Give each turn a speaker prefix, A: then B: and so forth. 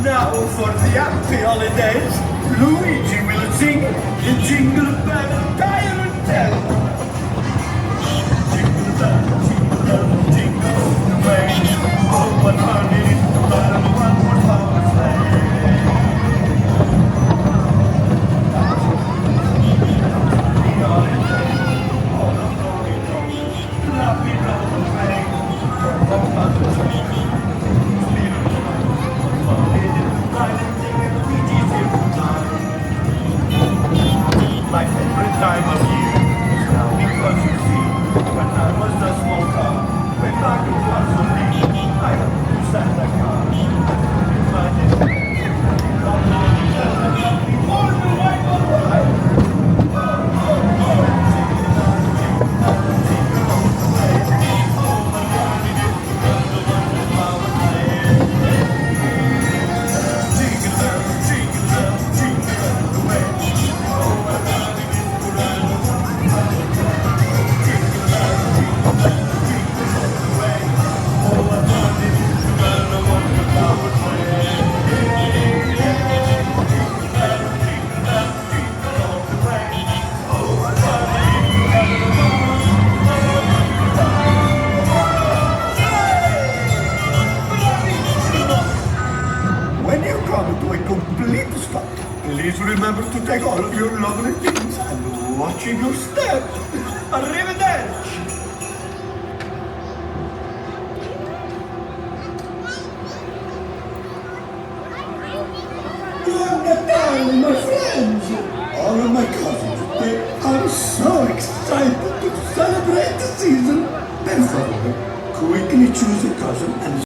A: Now for the happy holidays, Luigi will sing the Jingle Bell Tire-antella. Jingle bell, jingle all the way. Oh, what fun it is to ride on a one-horse power sleigh. My favorite time of year is now because you see, when I was a small car, when back it was so big, I had to Santa Claus. Before the white was right. When you come to a complete stop, please remember to take all of your lovely things and watching your step. Arrivederci! Buon Natale, my friends! All of my cousins, they are so excited to celebrate the season. Per favore, quickly choose a cousin and